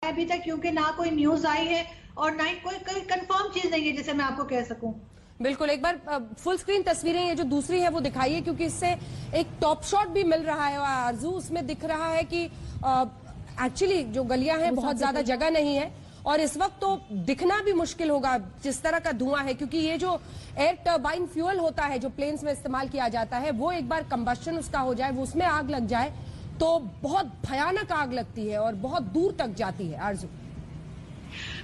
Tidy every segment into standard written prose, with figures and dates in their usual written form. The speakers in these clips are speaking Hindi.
है अभी तक, क्योंकि ना कोई न्यूज आई है और ना ही कोई कंफर्म चीज नहीं है जिसे मैं आपको कह सकूं। बिल्कुल, एक बार फुल स्क्रीन तस्वीरें ये जो दूसरी है वो दिखाइए, क्योंकि इससे एक टॉप शॉट भी मिल रहा है आरजू। उसमें दिख रहा है कि एक्चुअली जो गलियां हैं बहुत ज्यादा जगह नहीं है और इस वक्त तो दिखना भी मुश्किल होगा जिस तरह का धुआं है, क्योंकि ये जो एयर टर्बाइन फ्यूल होता है जो प्लेन्स में इस्तेमाल किया जाता है, वो एक बार कंबस्शन उसका हो जाए, वो उसमें आग लग जाए तो बहुत भयानक आग लगती है और बहुत दूर तक जाती है। आरजू,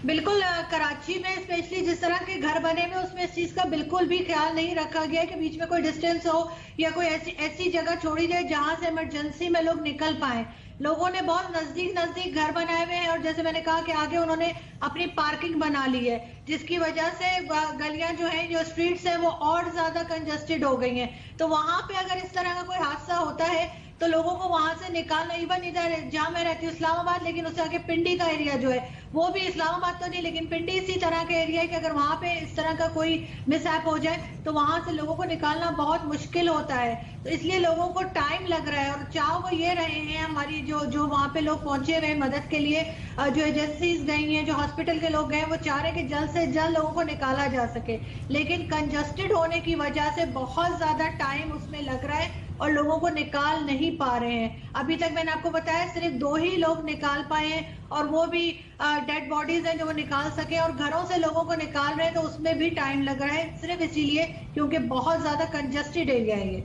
बिल्कुल, कराची में स्पेशली जिस तरह के घर बने हुए उसमें इस चीज का बिल्कुल भी ख्याल नहीं रखा गया कि बीच में कोई डिस्टेंस हो या कोई ऐसी जगह छोड़ी जाए जहां से इमरजेंसी में लोग निकल पाए। लोगों ने बहुत नजदीक घर बनाए हुए हैं और जैसे मैंने कहा कि आगे उन्होंने अपनी पार्किंग बना ली है, जिसकी वजह से गलियां जो है, जो स्ट्रीट्स है, वो और ज्यादा कंजस्टेड हो गई हैं। तो वहां पे अगर इस तरह का कोई हादसा होता है तो लोगों को वहां से निकालना, इवन इधर जहां मैं रहती हूँ इस्लामाबाद, लेकिन उससे आगे पिंडी का एरिया जो है, वो भी इस्लामाबाद तो नहीं लेकिन पिंडी इसी तरह का एरिया है कि अगर वहां पे इस तरह का कोई मिसहैप हो जाए तो वहां से लोगों को निकालना बहुत मुश्किल होता है। तो इसलिए लोगों को टाइम लग रहा है और चाह वो ये रहे हैं, हमारी जो वहां पे लोग पहुंचे हुए मदद के लिए, जो एजेंसीज गई हैं, जो हॉस्पिटल के लोग गए, वो चाह रहे हैं कि जल्द से जल्द लोगों को निकाला जा सके, लेकिन कंजस्टेड होने की वजह से बहुत ज्यादा टाइम उसमें लग रहा है और लोगों को निकाल नहीं पा रहे हैं। अभी तक मैंने आपको बताया सिर्फ 2 ही लोग निकाल पाए हैं और वो भी डेड बॉडीज हैं जो वो निकाल सके, और घरों से लोगों को निकाल रहे हैं तो उसमें भी टाइम लग रहा है, सिर्फ इसीलिए क्योंकि बहुत ज्यादा कंजस्टेड एरिया है ये।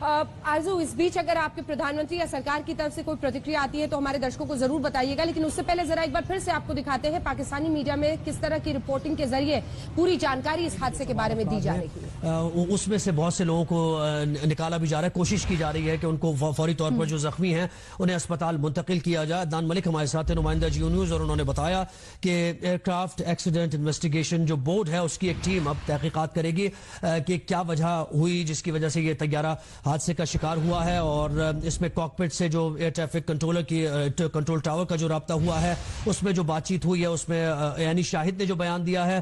आरजू, इस बीच अगर आपके प्रधानमंत्री या सरकार की तरफ से कोई प्रतिक्रिया आती है तो हमारे दर्शकों को जरूर बताइएगा, लेकिन उससे पहले जरा एक बार फिर से आपको दिखाते हैं पाकिस्तानी मीडिया में किस तरह की रिपोर्टिंग के जरिए पूरी जानकारी इस हादसे के बारे में दी जा रही है। उसमें से बहुत से लोगों को निकाला भी जा रहा है, कोशिश की जा रही है कि उनको फौरी तौर पर जो जख्मी हैं उन्हें अस्पताल मुंतकिल किया जाए। अदनान मलिक हमारे साथ है, नुमाइंदा जियो न्यूज, और उन्होंने बताया कि एयरक्राफ्ट एक्सीडेंट इन्वेस्टिगेशन जो बोर्ड है उसकी एक टीम अब तहकीकात करेगी कि क्या वजह हुई जिसकी वजह से ये तैयारा हादसे का शिकार हुआ है, और इसमें कॉकपिट से जो एयर ट्रैफिक कंट्रोलर की कंट्रोल टावर का जो राब्ता हुआ है उसमें जो बातचीत हुई है उसमें यानी शाहिद ने जो बयान दिया है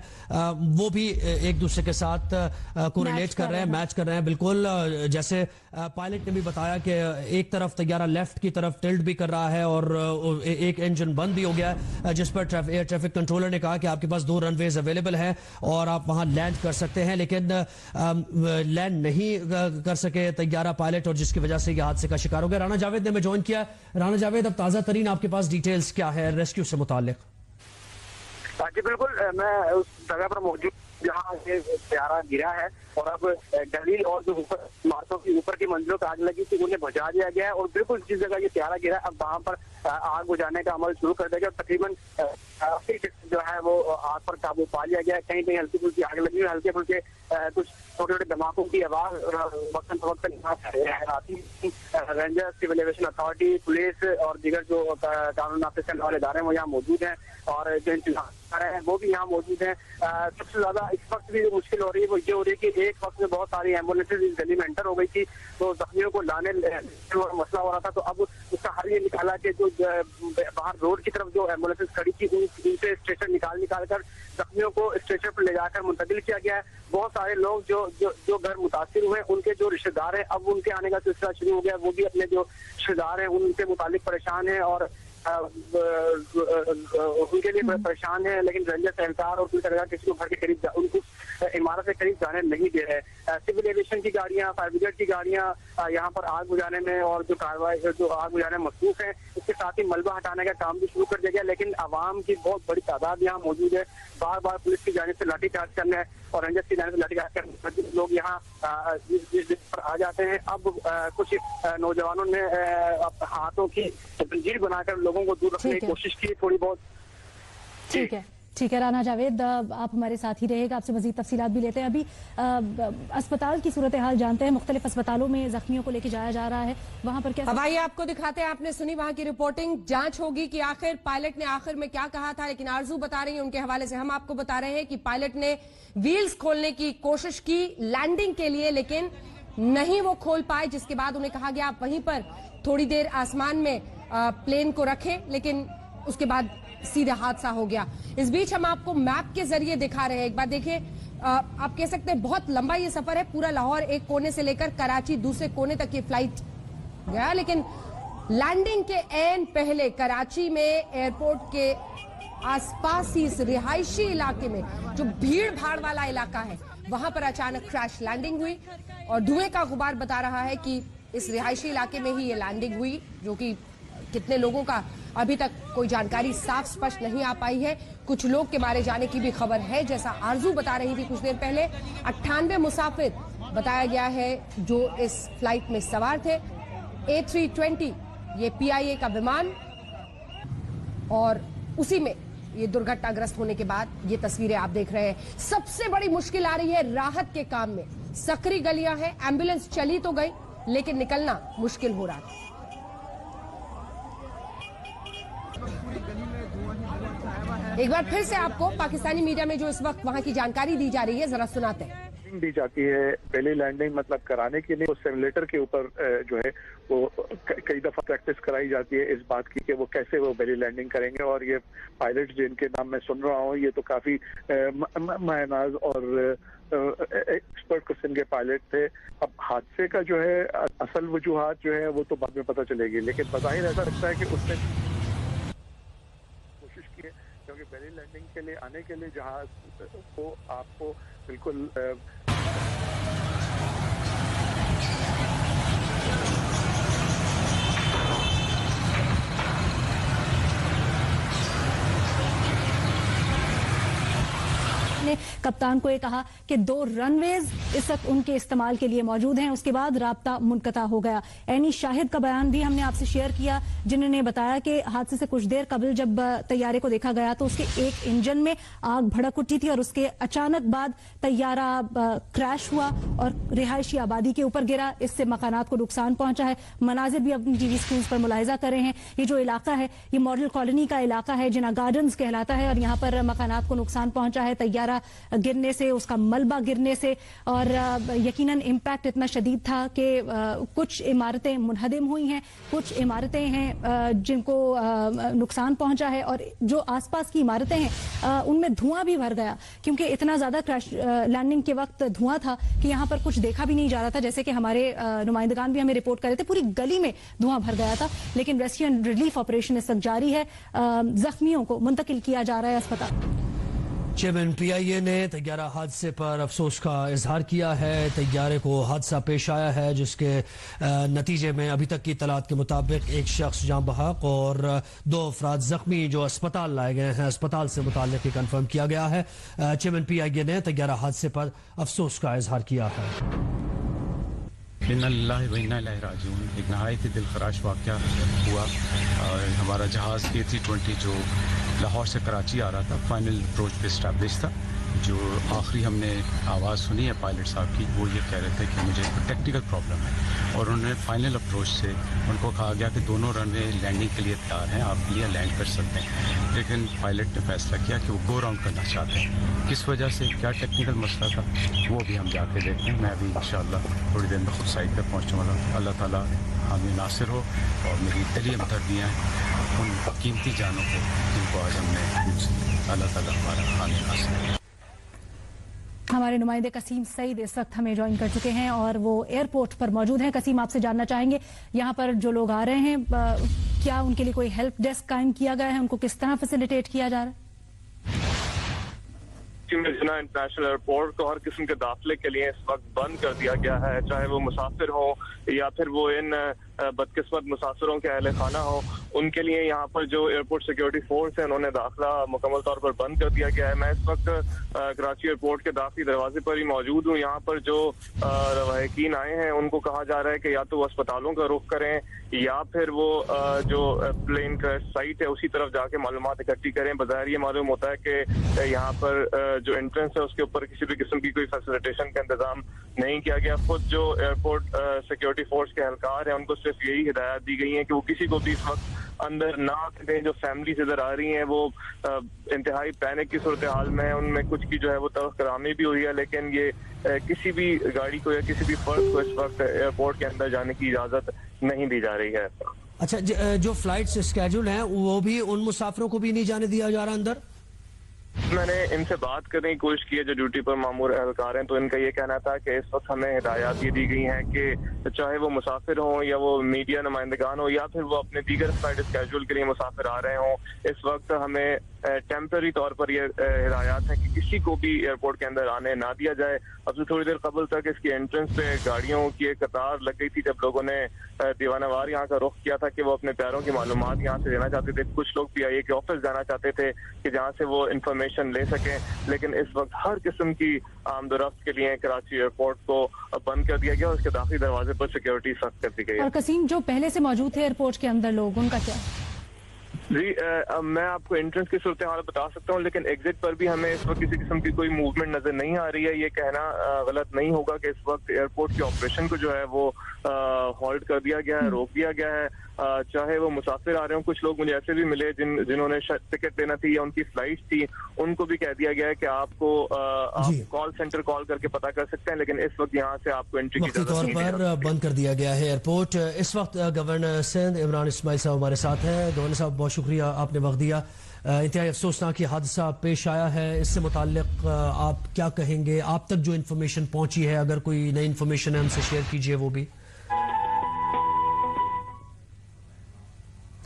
वो भी एक दूसरे के साथ कोरिलेट कर रहे हैं, मैच कर रहे हैं। बिल्कुल जैसे पायलट ने भी बताया कि एक तरफ तैयारा लेफ्ट की तरफ टिल्ट भी कर रहा है और एक इंजन बंद भी हो गया है, जिस पर एयर ट्रैफिक कंट्रोलर ने कहा कि आपके पास 2 रनवेज अवेलेबल हैं और आप वहां लैंड कर सकते हैं, लेकिन लैंड नहीं कर सके तैयारा पायलट और जिसकी वजह से यह हादसे का शिकार हो गया। राना जावेद ने हमें ज्वाइन किया। राना जावेद, अब ताजा तरीन आपके पास डिटेल्स क्या है रेस्क्यू से मुताल्लिक? जी बिल्कुल, मैं उस जगह पर मौजूद जहाँ ये तैयारा गिरा है और अब दलील और जो ऊपर इमारतों की ऊपर की मंजिलों पर आग लगी थी उन्हें बुझा दिया गया है और बिल्कुल जिस जगह ये तैयारा गिरा अब वहां पर आग बुझाने का अमल शुरू कर दिया गया। तकरीबन जो है वो आग पर काबू पा लिया गया है। कहीं कहीं हल्की फुल्की आग लगी है, हल्के फुल्के कुछ छोटे छोटे धमाकों की आवाज वक्तन फवक्तन ranger, civil aviation authority, police और दीगर जो कानून नाफिज करने वाले इदारे वो यहाँ मौजूद हैं और जो इंतजाम कर रहे हैं वो भी यहाँ मौजूद हैं। सबसे ज्यादा इस वक्त भी मुश्किल हो रही है वो ये हो रही है कि एक वक्त में बहुत सारी एम्बुलेंसेज इस गली में एंटर हो गई थी तो जख्मियों को लाने मसला हो रहा था, तो अब उसका हल ये निकाला कि जो बाहर रोड की तरफ जो एम्बुलेंसेज खड़ी थी उनसे स्ट्रेचर निकाल कर जख्मियों को स्ट्रेचर पर ले जाकर मुंतकिल किया गया है। बहुत सारे लोग जो घर मुतासिर हुए उनके जो रिश्तेदार हैं अब उनके आने का सिलसिला शुरू हो गया, वो भी अपने जो रिश्तेदार हैं उनके मुतालिक परेशान है और उनके लिए परेशान है, लेकिन रेंजर सहलकार और पुलिस अधिकारी किसी को घर के करीब उनको इमारत के करीब जाने नहीं दे रहे। सिविल एविएशन की गाड़ियां, फायर ब्रिगेड की गाड़ियां यहाँ पर आग बुझाने में और जो कार्रवाई जो आग बुझाने में मसरूफ है, इसके साथ ही मलबा हटाने का काम भी शुरू कर दिया गया, लेकिन आवाम की बहुत बड़ी तादाद यहाँ मौजूद है। बार बार पुलिस की जानिब से लाठीचार्ज करने और रेंजर्स की जानिब से लाठीचार्ज करने लोग यहाँ पर आ जाते हैं। अब कुछ नौजवानों ने हाथों की जंजीर बनाकर लोगों को दूर रखने की कोशिश की थोड़ी बहुत। ठीक है राना जावेद, आप हमारे साथ ही रहेगा, आपसे मजीद तफसीलात भी लेते हैं। अभी अस्पताल की सूरत हाल जानते हैं, मुख्तलिफ अस्पतालों में जख्मियों को लेकर जाया जा रहा है, वहां पर क्या? अब आइए आपको दिखाते हैं, आपने सुनी वहां की रिपोर्टिंग, जांच होगी कि आखिर पायलट ने आखिर में क्या कहा था, लेकिन आरजू बता रही है उनके हवाले से हम आपको बता रहे हैं कि पायलट ने व्हील्स खोलने की कोशिश की लैंडिंग के लिए, लेकिन नहीं वो खोल पाए, जिसके बाद उन्हें कहा गया आप वहीं पर थोड़ी देर आसमान में प्लेन को रखें, लेकिन उसके बाद सीधा हादसा हो गया। इस बीच हम आपको मैप के जरिए दिखा रहे हैं, एक बार देखिए, आप कह सकते हैं बहुत लंबा ये सफर है, पूरा लाहौर एक कोने से लेकर कराची दूसरे कोने तक ये फ्लाइट गया, लेकिन लैंडिंग के एन पहले कराची में एयरपोर्ट के आसपास ही इस रिहायशी इलाके में जो भीड़ भाड़ वाला इलाका है वहां पर अचानक क्रैश लैंडिंग हुई और धुएं का गुबार बता रहा है कि इस रिहायशी इलाके में ही ये लैंडिंग हुई, जो कि कितने लोगों का अभी तक कोई जानकारी साफ स्पष्ट नहीं आ पाई है। कुछ लोग के मारे जाने की भी खबर है, जैसा आरजू बता रही थी कुछ देर पहले। 98 मुसाफिर बताया गया है जो इस फ्लाइट में सवार थे। A320 ये PIA का विमान, और उसी में ये दुर्घटनाग्रस्त होने के बाद ये तस्वीरें आप देख रहे हैं। सबसे बड़ी मुश्किल आ रही है राहत के काम में। सकरी गलियां हैं, एम्बुलेंस चली तो गई लेकिन निकलना मुश्किल हो रहा था। एक बार फिर से आपको पाकिस्तानी मीडिया में जो इस वक्त वहां की जानकारी दी जा रही है जरा सुनाते हैं। दी जाती है पहली लैंडिंग मतलब कराने के लिए, वो सिमुलेटर के ऊपर जो है वो कई दफा प्रैक्टिस कराई जाती है इस बात की कि वो कैसे वो पहली लैंडिंग करेंगे। और ये पायलट जिनके नाम मैं सुन रहा हूँ ये तो काफी मायनाज और एक्सपर्ट किस्म के पायलट थे। अब हादसे का जो है असल वजूहात जो है वो तो बाद में पता चलेगी, लेकिन बज़ाहिर ऐसा लगता है कि उसने कोशिश की है, क्योंकि पहली लैंडिंग के लिए आने के लिए जहाज को आपको बिल्कुल ने कप्तान को ये कहा कि 2 रनवेज इस वक्त उनके इस्तेमाल के लिए मौजूद हैं। उसके बाद राब्ता मुनक़ता हो गया। एनी शाहिद का बयान भी हमने आपसे शेयर किया, जिन्होंने बताया कि हादसे से कुछ देर कबल जब तैयारे को देखा गया तो उसके एक इंजन में आग भड़क उठी थी और उसके अचानक बाद तैयारा क्रैश हुआ और रिहायशी आबादी के ऊपर गिरा। इससे मकानात को नुकसान पहुंचा है। मनाजिर भी अपनी टीवी स्क्रीन पर मुलाहिजा कर रहे हैं। ये जो इलाका है ये मॉडल कॉलोनी का इलाका है, जिना गार्डन्स कहलाता है, और यहाँ पर मकानात को नुकसान पहुंचा है तैयारा गिरने से, उसका मलबा गिरने से। और यकीनन इम्पैक्ट इतना शदीद था कि कुछ इमारतें मुनहदिम हुई हैं, कुछ इमारतें हैं जिनको नुकसान पहुंचा है, और जो आसपास की इमारतें हैं उनमें धुआं भी भर गया, क्योंकि इतना ज्यादा क्रैश लैंडिंग के वक्त धुआं था कि यहाँ पर कुछ देखा भी नहीं जा रहा था। जैसे कि हमारे नुमाइंदगान भी हमें रिपोर्ट कर रहे थे, पूरी गली में धुआं भर गया था। लेकिन रेस्क्यू एंड रिलीफ ऑपरेशन इस वक्त जारी है। जख्मियों को मुंतकिल किया जा रहा है अस्पताल। चेयरमैन PIA ने तैयारा हादसे पर अफसोस का इजहार किया है। तैयारे को हादसा पेश आया है जिसके नतीजे में अभी तक की इतलात के मुताबिक एक शख्स जाँ बहक और 2 अफराद जख्मी जो अस्पताल लाए गए हैं। अस्पताल से मुताल्लिक कन्फर्म किया गया है। चेयरमैन PIA ने तैयारा हादसे पर अफसोस का इजहार किया है। एक नहायत ही दिलखराश वाक़या हुआ। और हमारा जहाज़ A320 जो लाहौर से कराची आ रहा था, फाइनल अप्रोच पे स्टैब्लिश था। जो आखिरी हमने आवाज़ सुनी है पायलट साहब की, वो ये कह रहे थे कि मुझे एक टेक्निकल प्रॉब्लम है, और उन्होंने फाइनल अप्रोच से उनको कहा गया कि दोनों रनवे लैंडिंग के लिए तैयार हैं, आप लिए लैंड कर सकते हैं। लेकिन पायलट ने फैसला किया कि वो गो राउंड करना चाहते हैं। किस वजह से, क्या टेक्निकल मसला था, वो भी हम जाके देखते हैं। मैं अभी इंशाअल्लाह थोड़ी देर में खुद साइड पर पहुँचूँगा। अल्लाह ताला हमें नासिर हो और मेरी दिली हमदर्दियाँ उन कीमती जानों को जिनको आज हमने, अल्लाह ताला हमारा खाने नासिर। हमारे नुमाइंदे कसीम सईद इस वक्त हमें ज्वाइन कर चुके हैं और वो एयरपोर्ट पर मौजूद हैं। कसीम, आपसे जानना चाहेंगे यहाँ पर जो लोग आ रहे हैं, क्या उनके लिए कोई हेल्प डेस्क कायम किया गया है? उनको किस तरह फैसिलिटेट किया जा रहा है? इंटरनेशनल एयरपोर्ट को हर किस्म के दाखिले के लिए इस वक्त बंद कर दिया गया है, चाहे वो मुसाफिर हो या फिर वो इन बदकिस्मत मुसाफिरों के अहले खाना हो। उनके लिए यहाँ पर जो एयरपोर्ट सिक्योरिटी फोर्स है उन्होंने दाखिला मुकम्मल तौर पर बंद कर दिया गया है। मैं इस वक्त कराची एयरपोर्ट के दाखिली दरवाजे पर ही मौजूद हूँ। यहाँ पर जो रवायकीन आए हैं उनको कहा जा रहा है कि या तो वो अस्पतालों का रुख करें या फिर वो जो प्लेन का साइट है उसी तरफ जाके मालूमात इकट्ठी करें। बज़ाहिर ये मालूम होता है कि यहाँ पर जो एंट्रेंस है उसके ऊपर किसी भी किस्म की कोई फैसिलिटेशन का इंतजाम नहीं किया गया। खुद जो एयरपोर्ट सिक्योरिटी फोर्स के एहलकार हैं उनको सिर्फ यही हिदायत दी गई है कि वो किसी को भी इस वक्त अंदर ना करें। जो फैमिलीज इधर आ रही हैं वो इंतहाई पैनिक की सूरत हाल में है, उनमें कुछ की जो है वो तल्ख करामी भी हुई है, लेकिन ये किसी भी गाड़ी को या किसी भी फर्द को इस वक्त एयरपोर्ट के अंदर जाने की इजाजत नहीं दी जा रही है। अच्छा, जो फ्लाइट्स स्केड्यूल हैं वो भी उन मुसाफिरों को भी नहीं जाने दिया जा रहा अंदर? मैंने इनसे बात करने की कोशिश की है जो ड्यूटी पर मामूर एहलकार हैं, तो इनका ये कहना था कि इस वक्त हमें हिदायत ये दी गई हैं कि चाहे वो मुसाफिर हों या वो मीडिया नुमाइंदगान हो या फिर वो अपने दीगर फ्लाइट स्केड्यूल के लिए मुसाफिर आ रहे हों, इस वक्त हमें टेम्पररी तौर पर ये हिदायत है कि किसी को भी एयरपोर्ट के अंदर आने ना दिया जाए। अब से थोड़ी देर कबल तक इसकी एंट्रेंस पे गाड़ियों की एक कतार लग गई थी जब लोगों ने दीवानावार यहाँ का रुख किया था कि वो अपने प्यारों की मालूमात यहाँ से लेना चाहते थे। कुछ लोग PIA के ऑफिस जाना चाहते थे कि जहाँ से वो इंफॉर्मेशन ले सकें, लेकिन इस वक्त हर किस्म की आमदोरफ्त के लिए कराची एयरपोर्ट को बंद कर दिया गया और उसके दाखिली दरवाजे पर सिक्योरिटी सख्त कर दी गई है। और कसीम, जो पहले से मौजूद थे एयरपोर्ट के अंदर लोग, उनका क्या? जी मैं आपको एंट्रेंस की सूरत हाल बता सकता हूँ, लेकिन एग्जिट पर भी हमें इस वक्त किसी किस्म की कोई मूवमेंट नजर नहीं आ रही है। ये कहना गलत नहीं होगा कि इस वक्त एयरपोर्ट के ऑपरेशन को जो है वो हॉल्ट कर दिया गया है, रोक दिया गया है। चाहे वो मुसाफिर आ रहे हो, कुछ लोग मुझे ऐसे भी मिले जिन्होंने टिकट लेना थी या उनकी फ्लाइट थी, उनको भी कह दिया गया है कि आपको आप कॉल सेंटर कॉल करके पता कर सकते हैं, लेकिन इस वक्त यहाँ से आपको एंट्री की तौर पर बंद कर दिया गया है एयरपोर्ट। इस वक्त गवर्नर सिंध इमरान इस्माइल साहब हमारे साथ हैं। गवर्नर साहब, बहुत शुक्रिया, आपने वक्त दिया। इंतहाई अफसोसनाक हादसा पेश आया है, इससे मुताल्लिक आप क्या कहेंगे? आप तक जो इन्फॉर्मेशन पहुंची है, अगर कोई नई इन्फॉर्मेशन है हमसे शेयर कीजिए वो भी।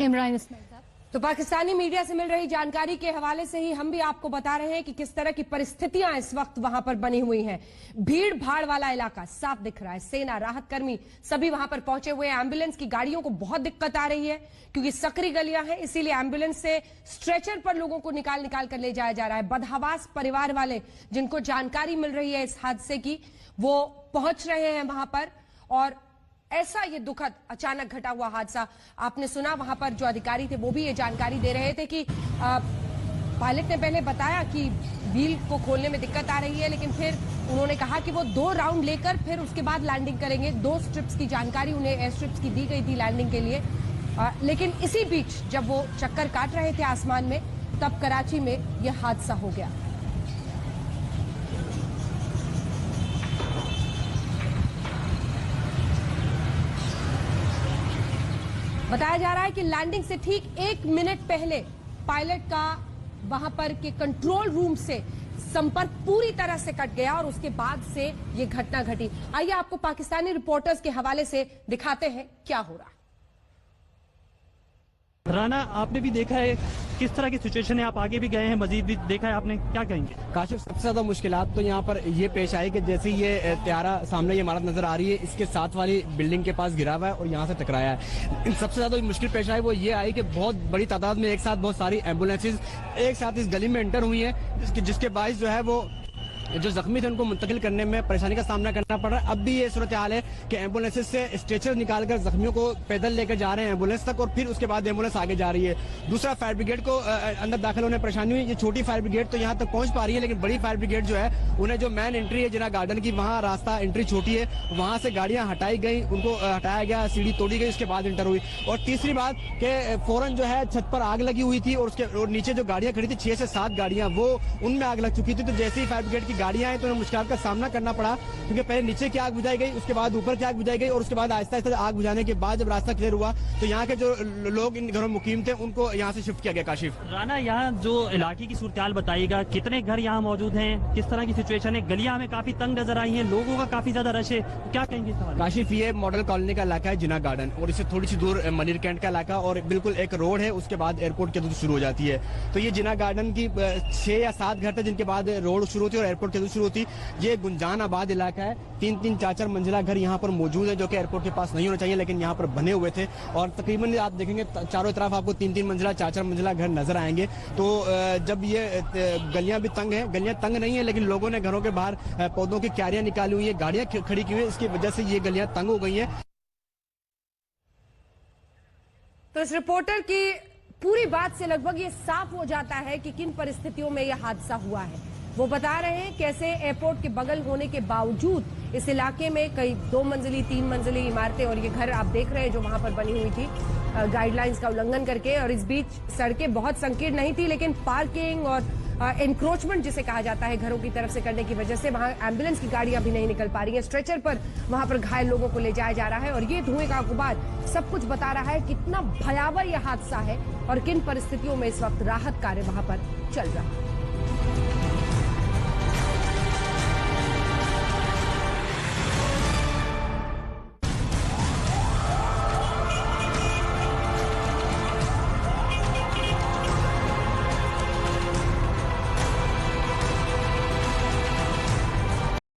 इमरान इस्माइल साहब, तो पाकिस्तानी मीडिया से मिल रही जानकारी के हवाले से ही हम भी आपको बता रहे हैं कि किस तरह की परिस्थितियां इस वक्त वहां पर बनी हुई हैं। भीड़ भाड़ वाला इलाका साफ दिख रहा है। सेना, राहत कर्मी सभी वहां पर पहुंचे हुए हैं। एम्बुलेंस की गाड़ियों को बहुत दिक्कत आ रही है क्योंकि सकरी गलियां हैं, इसीलिए एम्बुलेंस से स्ट्रेचर पर लोगों को निकाल कर ले जाया जा रहा है। बदहवास परिवार वाले जिनको जानकारी मिल रही है इस हादसे की, वो पहुंच रहे हैं वहां पर। और ऐसा ये दुखद अचानक घटा हुआ हादसा आपने सुना, वहां पर जो अधिकारी थे वो भी ये जानकारी दे रहे थे कि पायलट ने पहले बताया कि व्हील को खोलने में दिक्कत आ रही है, लेकिन फिर उन्होंने कहा कि वो 2 राउंड लेकर फिर उसके बाद लैंडिंग करेंगे। 2 स्ट्रिप्स की जानकारी उन्हें एयर स्ट्रिप्स की दी गई थी लैंडिंग के लिए, लेकिन इसी बीच जब वो चक्कर काट रहे थे आसमान में, तब कराची में यह हादसा हो गया। बताया जा रहा है कि लैंडिंग से ठीक 1 मिनट पहले पायलट का वहां पर के कंट्रोल रूम से संपर्क पूरी तरह से कट गया और उसके बाद से ये घटना घटी। आइए आपको पाकिस्तानी रिपोर्टर्स के हवाले से दिखाते हैं क्या हो रहा है। राना, आपने भी देखा है किस तरह की सिचुएशन है, आप आगे भी गए हैं, मजीद भी देखा है आपने, क्या कहेंगे? काशिफ, सबसे ज्यादा मुश्किलात तो यहाँ पर ये पेश आई कि जैसे ये त्यारा सामने ये इमारत नजर आ रही है, इसके साथ वाली बिल्डिंग के पास गिरा हुआ है और यहाँ से टकराया है। सबसे ज्यादा मुश्किल पेश आई वो ये आई कि बहुत बड़ी तादाद में एक साथ बहुत सारी एम्बुलेंसेज एक साथ इस गली में एंटर हुई है, जिसके बायस जो है वो जो जख्मी थे उनको मुंतकिल करने में परेशानी का सामना करना पड़ रहा है। अब भी ये सूरत हाल है कि एम्बुलेंसेज से स्ट्रेचर निकालकर जख्मियों को पैदल लेकर जा रहे हैं एम्बुलेंस तक, और फिर उसके बाद एम्बुलेंस आगे जा रही है। दूसरा, फायर ब्रिगेड को अंदर दाखिल होने में परेशानी हुई। ये छोटी फायर ब्रिगेड तो यहाँ तक पहुंच पा रही है, लेकिन बड़ी फायर ब्रिगेड जो है उन्हें जो मेन एंट्री है जिना गार्डन की, वहाँ रास्ता एंट्री छोटी है, वहाँ से गाड़ियां हटाई गई, उनको हटाया गया, सीढ़ी तोड़ी गई, उसके बाद एंटर हुई। और तीसरी बात कि फौरन जो है छत पर आग लगी हुई थी और उसके और नीचे जो गाड़ियां खड़ी थी 6 से 7 गाड़ियां, वो उनमें आग लग चुकी थी। तो जैसे ही फायर ब्रिगेड की गाड़ियां आई तो उन्हें मुश्किल का सामना करना पड़ा, क्योंकि पहले नीचे की आग बुझाई गई, उसके बाद ऊपर की आग बुझाई गई और उसके बाद आहिस्ता आहिस्ता आग बुझाने के बाद जब रास्ता क्लियर हुआ तो यहाँ के जो लोग इन घरों में मुकीम थे उनको यहाँ से शिफ्ट किया गया। काशिफ, राना, यहाँ जो इलाके की सूरत हाल बताइएगा, कितने घर यहाँ मौजूद हैं, किस तरह की सिचुएशन है? गलियां हमें काफी तंग नजर आई हैं, लोगों का काफी ज्यादा रश है, क्या कहेंगे? काशिफ, ये मॉडल कॉलोनी का इलाका है जिना गार्डन, और इससे थोड़ी सी दूर मनीर कैंट का इलाका, और बिल्कुल एक रोड है, उसके बाद एयरपोर्ट की हदूद शुरू हो जाती है। तो ये जिना गार्डन की 6 या 7 घर थे जिनके बाद रोड शुरू होती है और एयरपोर्ट की हदूद शुरू होती। ये गुंजान आबाद इलाका है, 3-3, 4-4 मंजिला घर यहाँ पर मौजूद है, जो कि एयरपोर्ट के पास नहीं होना चाहिए, लेकिन यहाँ पर बने हुए थे। और तकरीबन आप देखेंगे चारों तरफ आपको 3-3 मंजिला, 4-4 मंजिला घर नजर आएंगे। तो जब ये गलियां भी तंग हैं, गलियां तंग नहीं है, लेकिन लोगों ने घरों के बाहर पौधों की क्यारियां निकाली हुई है, गाड़ियां खड़ी की हुई है, इसकी वजह से ये गलियां तंग हो गई है। तो इस रिपोर्टर की पूरी बात से लगभग ये साफ हो जाता है कि किन परिस्थितियों में यह हादसा हुआ है। वो बता रहे हैं कैसे एयरपोर्ट के बगल होने के बावजूद इस इलाके में कई 2 मंजिली 3 मंजिली इमारतें और ये घर आप देख रहे हैं जो वहां पर बनी हुई थी गाइडलाइंस का उल्लंघन करके, और इस बीच सड़कें बहुत संकीर्ण नहीं थी, लेकिन पार्किंग और एनक्रोचमेंट जिसे कहा जाता है घरों की तरफ से करने की वजह से वहां एम्बुलेंस की गाड़ियां भी नहीं निकल पा रही हैं। स्ट्रेचर पर वहां पर घायल लोगों को ले जाया जा रहा है और ये धुएं का गुबार सब कुछ बता रहा है कितना भयावह यह हादसा है और किन परिस्थितियों में इस वक्त राहत कार्य वहां पर चल रहा है।